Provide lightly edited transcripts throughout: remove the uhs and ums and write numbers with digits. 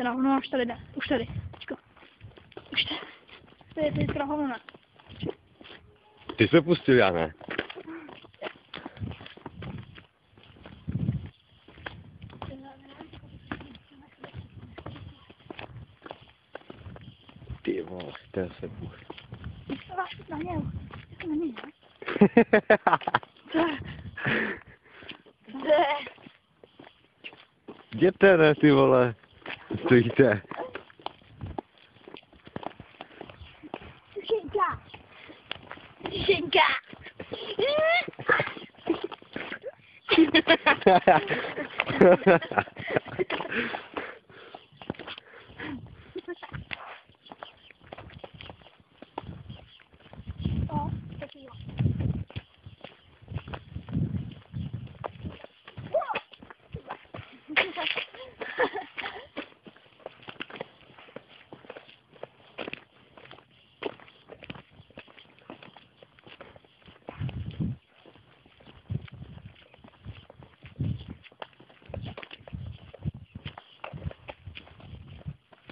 se na hovno, už tady jde. Už tady. Počko. Už tady. To je teďka hovno. Ty jsi pustil, já ne. Ty vole, to se pustil. Ty se vás na něj. To není, ne? Jděte, ne, ty vole. Stojíte. Žinka. Žinka. O, taky jo.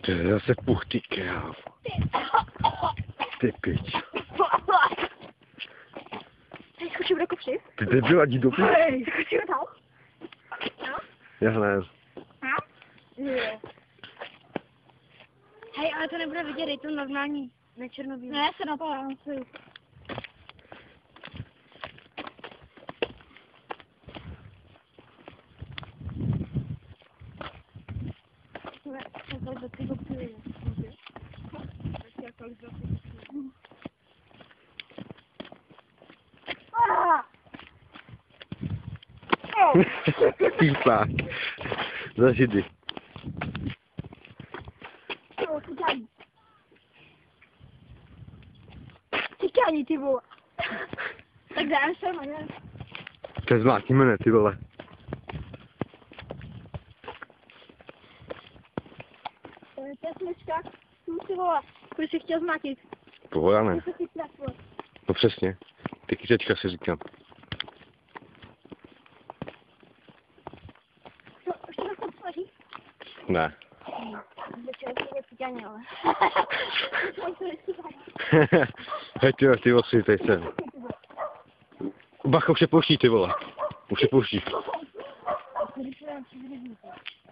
To je zase puch, ty krávo. Ty pič. Hej, skočím do kopři. Ty debil, ať jdi do pič. Hej, skočím tam. No? Já ne. No? Jo. Hej, ale to nebude vidět, dej to normální, nečernobílý. Ne, se na to rámcuju. Pípák. Za židy. Tykání, ty vole. Tak dáme se, ne? To zmátníme, ne, ty vole. To je smyčka. Ty vole. Proč jsi chtěl zmátit? Pohoda, ne. Ty se chytne, vole. No přesně. Ty kyřečka si říkám. To, už to tam tvoří? Ne. Večer to je tykání, ale. Hej, ty osy, teď sem. Bacha, už se pouští, ty vole. Už se pouští.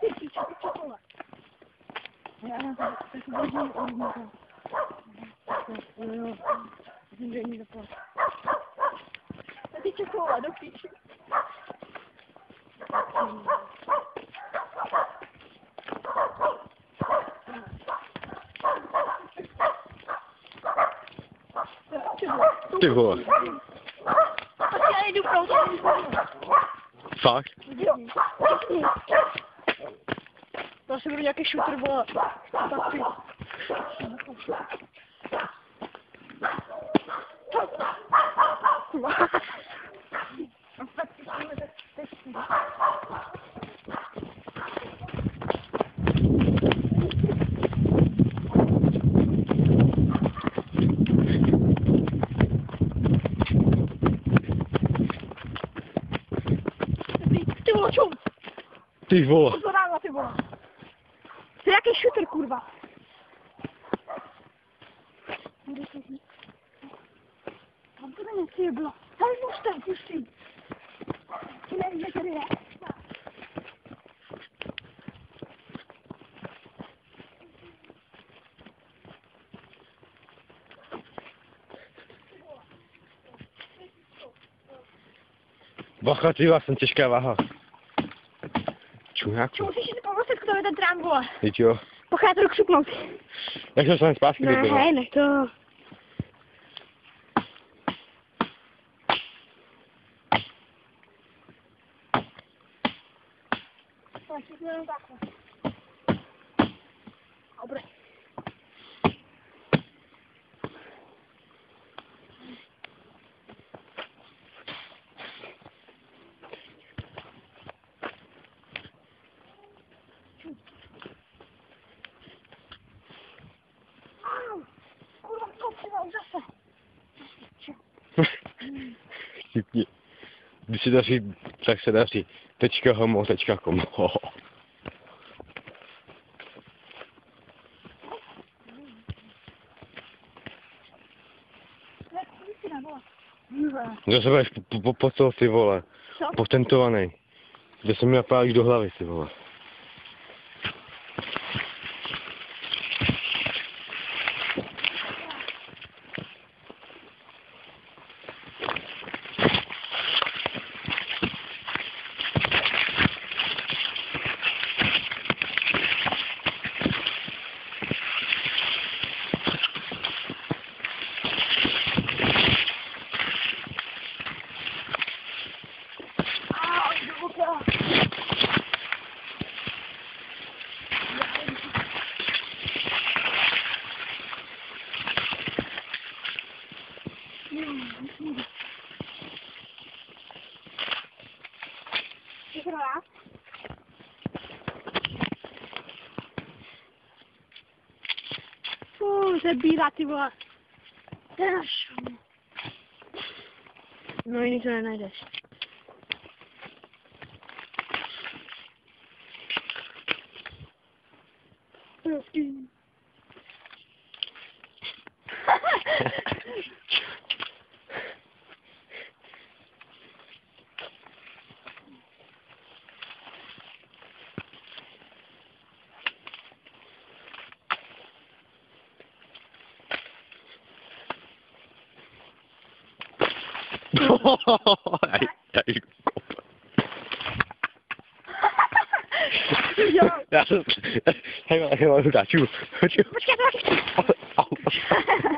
Ty pičo, vole. Já na to taky držím orníka. Jo, zemření zaplat. A ty čokola, do piči. Ty vole. Tak já jdu pro to. Fakt? Jo. Zase budu nějaký shooter, vole. Tak ty. Ty vole, čum! Ty vole. To ráno, ty vole. To je jaký shooter, kurva. Tam to není, ty bylo. Tam už tam pustím. Ty nevím, kde tady je. Bacha, ty vole, jsem těžká váha. Čuňáku. Musíš si pomoct, kdo je ten trám, vole. Teď jo. Pochá, já to jdu křupnout. Jak se dostaneš zpátky, Ne, debil? hej, nech to. Dobre. Kurwa, co przydał zase? Vtipně. Když se daří, tak se daří. .homo.com Že se budeš po co, ty vole. Co? Potentovaný. Že se mi napálíš do hlavy, ty vole. To je bílá, ty vole. To je naš. No jiný to nenajdeš. Prosím. Jo. Já jsem... Hej, mám dáču. Počkej,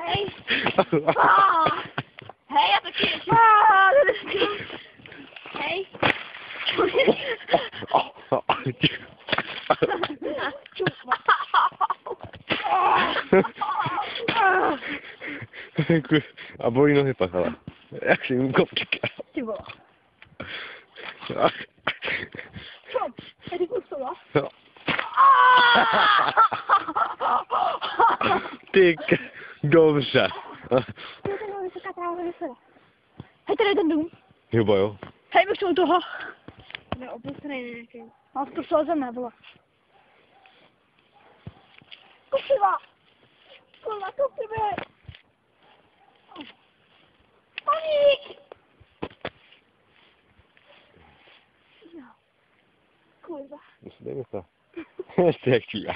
hej. Hej, já taky ještě. Hej. A bolí nohy pak, ale. Jak si jim kopčíka. Ty vole. Co? Tady pustila? No. Ty dobře. Hej, tady je ten dům. Jo. Hej, my u toho. Ne, opustený nějaký. No, to šlo ze mne, vole. Kupiva! Kurva, kupivě! Paník! Jo. Kurva. Dej mi to. Ještě jak číva.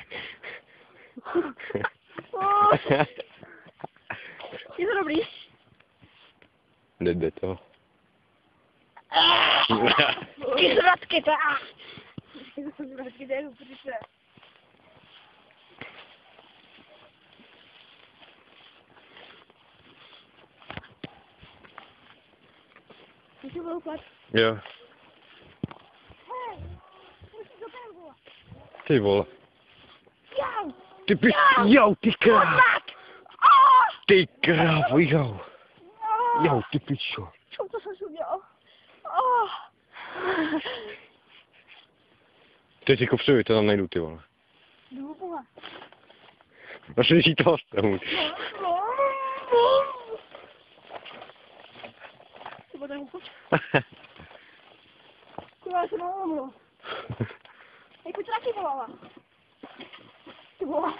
Je to dobrý? Jde to. Ty zvratky, to je zvratky, to je úplně. Můžu vloupat? Jo. Hej, musíš do ten vole. Ty vole. Jau! Ty pič, jo, ty krávo. Ty krávo, jo. Jo, ty pičo. Co to jsem si udělal? Teď si kopřuji, to tam najdu, ty vole. Jdu, vole. Našli si toho stavu. Ty bude houpat. Kurva, já jsem malou. Hej, pojď taky volala. Ty vole.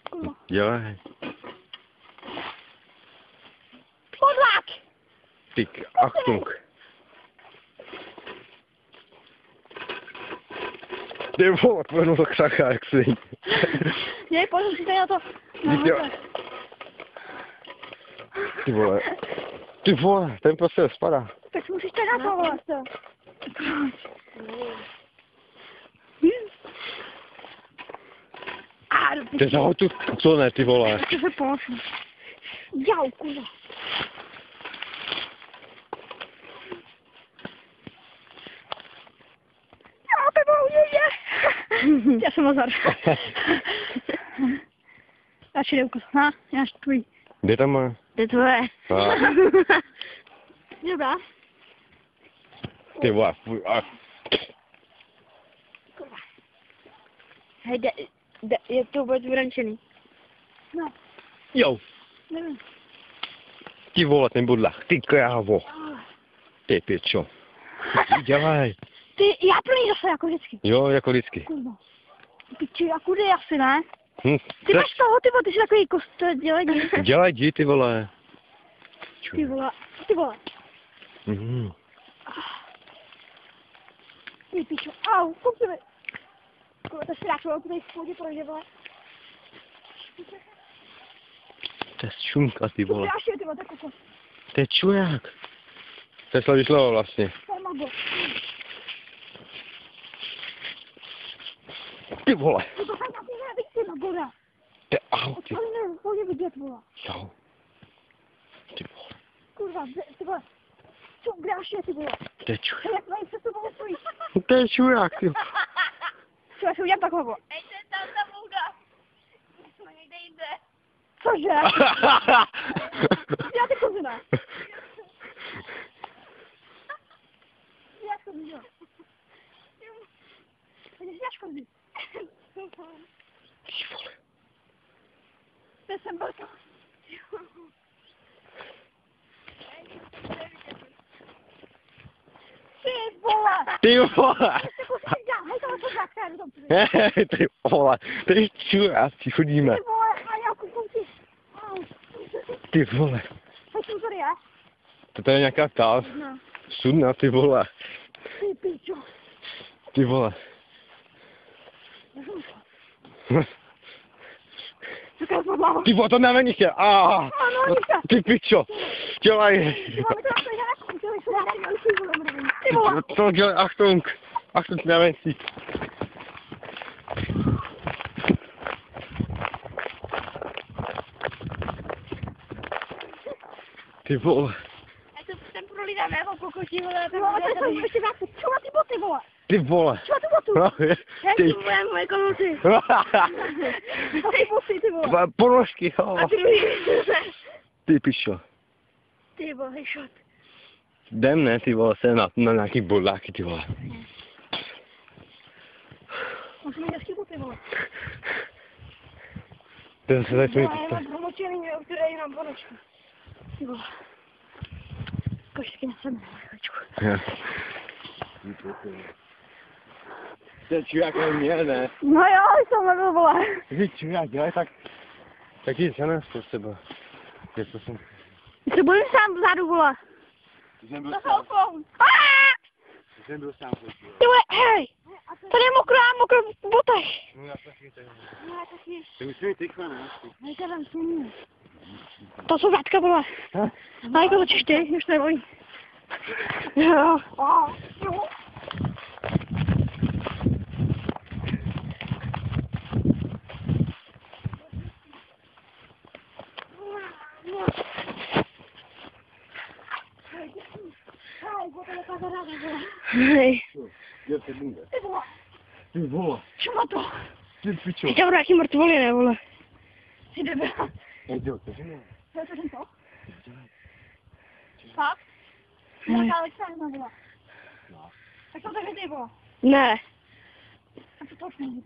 Kurva. Dělej. Podlák! Ty, Achtung. Ty vole, pojďme do křacha, jak si. Ne, pojď si tady na to. Ty vole, ten prostě spadá. Tak musíš tady na to, vole. Ty za tu, co ne, ty vole. To se pomoci. Jau, kurva. Já to bohu, já jsem Mazar. Já si jdem kusná, já si tvůj. Kde tam má? Kde tvoje? Dobrá. Ty vole, fuj, Hej, jak to bude vyrančený? No. Jo. Nevím. Ty vole, ten budlach, ty krávo. Ty pičo. Dělej. Ty, já plný zase jako vždycky. Jo, jako vždycky. Kurva. Piči, jak jde asi, ne? Hm, Ty máš toho, ty vole, ty jsi takový kost, dělej. dělej, jdi, ty vole. piču. Ty vole. Mhm. Ty pičo, au, kouk se mi. To sráčilo, tady v pohodě projde, vole. To je šunka, ty vole. To je ty vole, tak kokos. To je čuják. To je slavišlovo vlastně. To je mago. Ty vole. To je fajn, ty ne, vidíš ty magoda. To je aut. To je úplně vidět, vole. Jo. Ty vole. Kurva, ty vole. Co, kde až je, ty vole? To je čuják. To je jak mají se tebou stojí. To je čuják, ty. Co, já si udělám takhle, vole. Ej, to je tam ta bouda. Jsme někde jinde. Cože? Já ty kozina. Já to viděl. Jdeš já škodit. Ty vole. To jsem velká. Ty vole! Ty vole. Hej, tohle to zrátka, já jdu tam. Ty vole. To je čuják, si chodíme. Ty vole, a já koukám si. Ty vole. Hej, co tady je? To je nějaká ta No. sudna, ty vole. Ty pičo. Ty vole. Taká spadla. Ty vole, to nevení se. Ano, Nika. Ty pičo. Dělaj. Ty máme to na to, dělej se rádi, ale ty vole, ty vole. To dělej, Achtung. Achtung, nevení si. Ty vole. A to ten prolídáme jako kokoti, vole. Ty vole, to jsou ještě vrátit. Čo má ty boty, vole? Ty vole. Čo má ty boty? No, je. Ty. To jsou moje konoty. A ty boty, ty vole. Ponožky, jo. A druhý. Ty pičo. Ty vole, shot. Jdem, ne, ty vole, se na nějaký bodláky, ty vole. Musím mít hezký boty, vole. Ten se začne Já mám promočený, který je nám ponožky. Ty vole. Košky na sebe, chvíličku. To je čuják mě, ne? No jo, jsem nebyl, vole. Ty čuják, dělej tak. Tak jít za nás pro sebe. Je to jsem. Ty se bojím sám vzadu, vole. Ty jsem byl To sám. jsou phone. Ty jsem byl sám. Ty vole, hej. Tady je mokro v botech. No já taky tady. No, taky. Ty musí mít rychle, ne? Hej, to tam smění. To jsou vrátka, vole. A jako točíš ty, už to nebolí. Jo. Jo. Hej. Jo, ty bude. Ty vole, Ty vole. čo má to? Ty pičo. Ještě budu nějaký mrtvoly, ne, vole. Ty debil. Jdi, otevřeme. To je to? Fakt? Nějaká Alexandra, vole. No. Tak to tak ty, vole. Ne. Tak to toč nejde.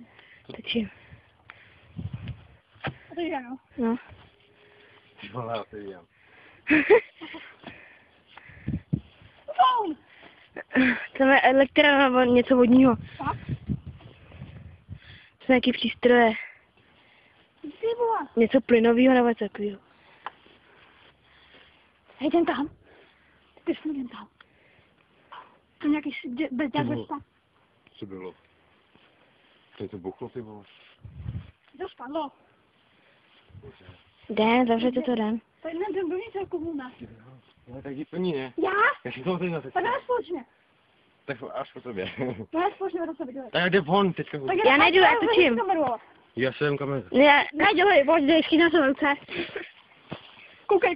Tečím. A to jde, no. No. Ty vole, já to jdem. Phone! To je elektrina nebo něco vodního. Fakt? To jsou nějaký přístroje. Ty vole. Něco plynového nebo něco takového. Hej, jdem tam. Ty jsme jdem tam. To nějaký bezďák vole. bezpa. Co bylo? To je to buchlo, ty vole. To spadlo. Den, zavřete to den. To je jdem do něco jako hůna. No, tak jdi plní, ne? Já? Já si to otevřu teď. Tak jdeme společně. Tak až po tobě. Jdeme společně do sebe, dělej. Tak jde von, teďka. Tak Já najdu, já točím. Já jsem kameru. Ne, dělej, pojď, dělej, na to ruce. Koukej.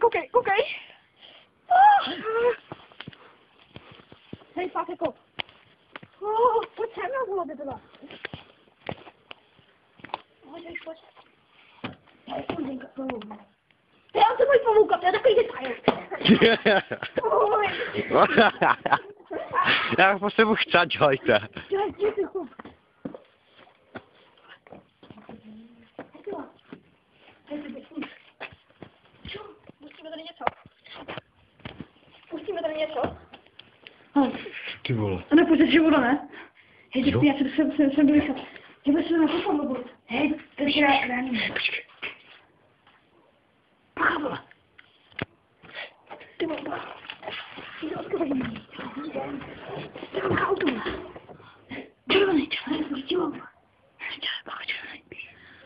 Hej, fakt jako. Pojď sem na vole, ty teda. Pojď. To já jsem můj pavouka, to je takový detail. Já po sebu chci, dělejte. Dělej, ty chup. Pustíme tady něco. Ty vole. A nepůjde si voda, ne? Hej, Jo. já jsem byl vychat. Já bych se nakoupal do bod. Hej, to je ráno. Počkej. Pacha, vole. Ty Má auto. Červený, díval. Červený.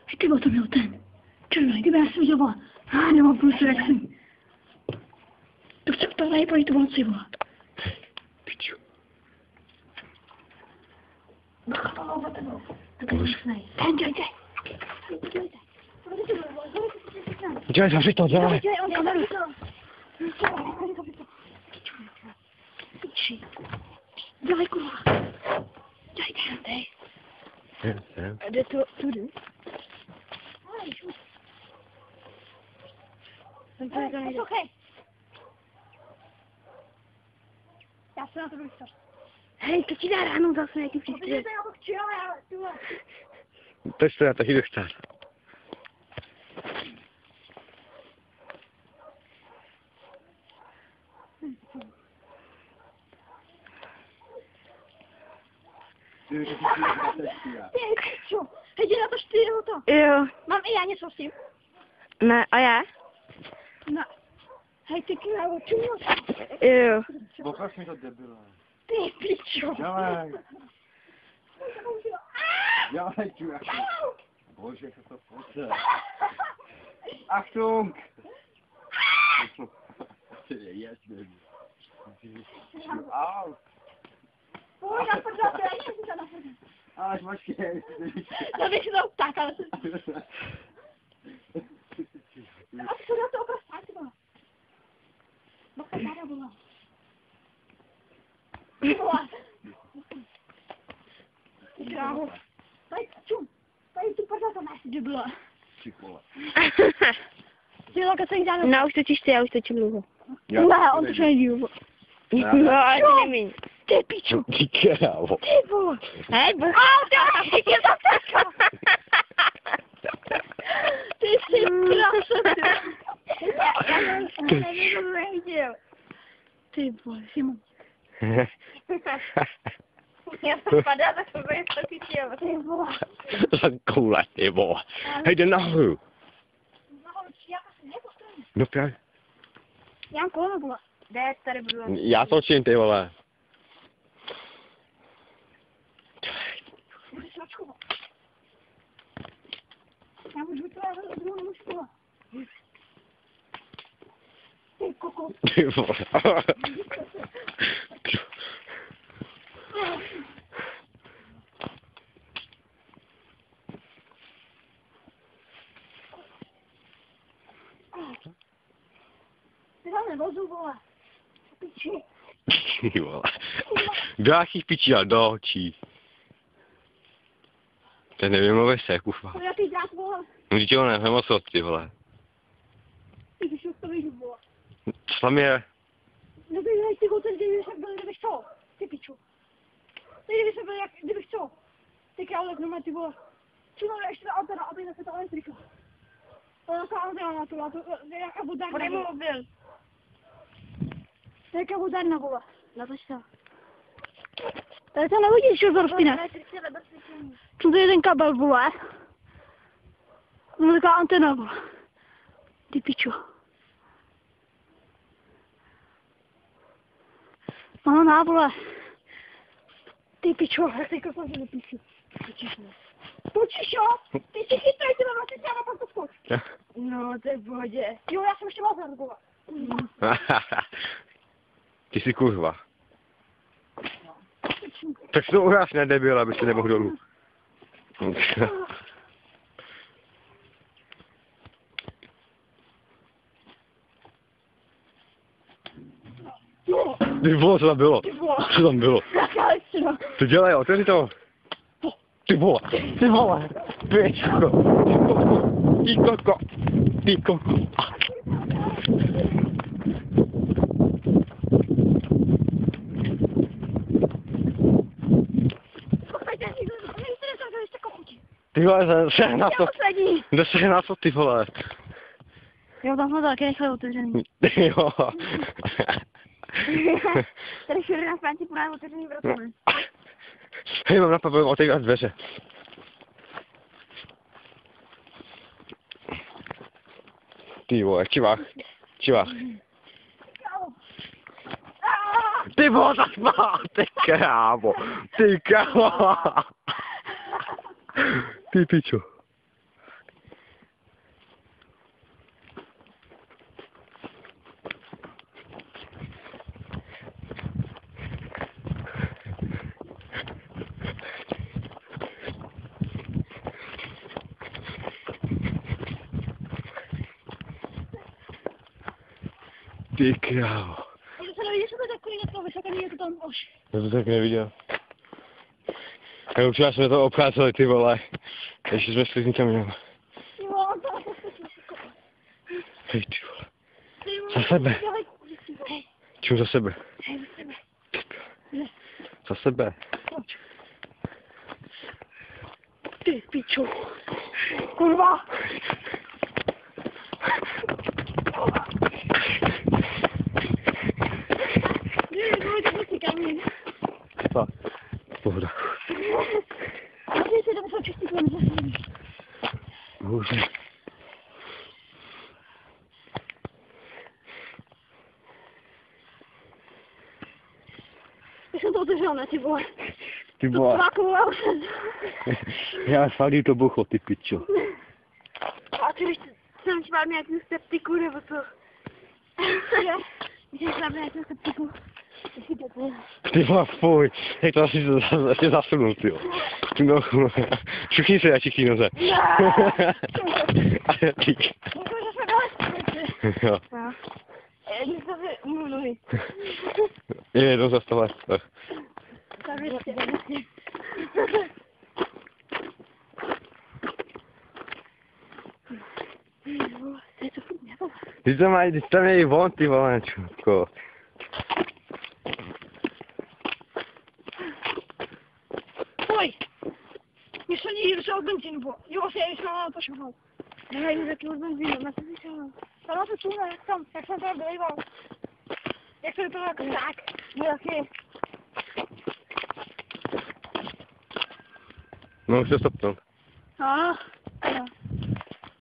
Hej, ty to měl ten. Červený, kdyby já jsem viděl, nemám prostě jak jsem. To chce to nejpojít to volci, vole. Piču. Bacha, to mám za tebou. Ten, dělejte. Dělej, zavři to, dělej. Dělej, on kameru. Dělej, kurva. Dělej, dej. Jde to tudy. Poslouchej. Já se na to budu starat. Hej, to ti dá ráno zase nějaký přístroj. Já to chci, ale tuhle. Teď se já taky jdu chcát. Čo? Hej, jdi na to 4 to. Jo. Mám i já něco s tím? Ne, a já? No. Hej, ty krávo, čuměl jsi? Jo. Pokaž mi to debile. Ty pičo. Dělej. Dělej, čuják. Bože, jak se to poce. Achtung! Yes, baby. Au! Pojď, já prdel, já jsem se na sebe. Až počkej. Já bych si to utákal. A co na to opravdu stáť, vole? Bacha, záda, vole. Vole. Ty krávo. Tady, čum. Tady tu prdel to máš, debile. Ty vole. Ty loka, co jich dáme? No, už točíš ty, já už točím dlouho. Ne, on to nejdí. No, ale ty nemíň. Ty piču. Ty krávo. Ty vole. Hej, bo... Ty je to tak. Ty jsi krasa, ty. Já to neviděl. Ty vole, Simon. Já to padá, tak to bude to chytil. Ty vole. Koule, ty vole. Hej, jde nahoru. Nahoru, já asi nepostavím. No právě. Já mám kolem, vole. Kde tady budu? Já točím, ty vole. Můžeš načkovat. Já můžu vytvářet, ale druhou nemůžu kovat. Ty kokos. Ty vole. Ty tam nevozu, vole. Piči. Ty vole. Do jakých pičí a do očí. To nevymluví se, kurva. To jaký drát, vole. No dítě ho nemoc od, ty vole. Ty piču, to víš, vole. Co tam je? No ty hej, ty hotel, kdybych byl, kdybych co? Ty piču. Ty kdybych byl, jak, kdybych co? Ty krále, no ty vole. Čuno, ještě ta antena, aby zase ta elektrika. To je taková antena na to, jaká vodárna. Podej mu mobil. To je jaká vodárna, vole. Natoč to. Tady to nevidíš, že to rozpíne. Co to je ten kabel, vole? To je taková antena, vole. Ty piču. No, na, vole. Ty pičo, jak ty kokos do píšu. Točíš, jo? Ty si chytrej, ty mám asi třeba pak to skoč. No, to je v pohodě. Jo, já jsem ještě mal zargovat. Ty jsi kurva. Tak to uráž nedebil, aby se nemohl dolů. Ty vole, co tam bylo? Co tam bylo? Jaká elektřina. To dělej, otevři to. Ty vole, ty vole. Pěčko, ty koko, ty koko. Ty vole, sehna to. Sehna to, ty vole. Jo, tam jsme taky nechali otevřený. Jo. Tady všude na Francii podáme otevřený vrátky. Hej, mám napadl otevírat dveře. Ty vole, čivách. Čivách. Ty vole, ty krávo. Ty krávo. Ty pičo. Ty krávo. Ale se nevidíš, že to takový něco vysoké, je to tam už. Já to tak neviděl. Já už jsme to obcházeli, ty vole. Ještě jsme šli nikam jinam. Jo, to je vysoko. Hej, ty vole. Za sebe. Čím za sebe? Hej, za sebe. Za sebe. Ty pičo. Kurva. Co? Pohoda. Tady se jdeme čistý kolem. Bože. Já jsem to udržel, ne, ty vole. Ty vole. Tlakoval. Já fakt to bucho, ty pičo. A ty když jsem ti mám nějakou septiku, nebo co? Myslím, že mám nějakou septiku. Ty vole, fuj. Hej, to asi zasunul, ty jo. Ty no, všichni se jačí noze. A já ty. Myslím, že jsme dali. Jo. Jednu se mluví. Je jednou za 100 let. Tady je to furt nebo? Ty tam je i von, ty vole, čuko. Oj! Jeszcze nie jeszcze od benzinu, bo już ja już na to szukał. Dawaj mi taki od benzinu, na co myślałam? Teraz to czuję, jak sam tam bywał. Jak sobie to tak, jakie. No, už se stopnul. A,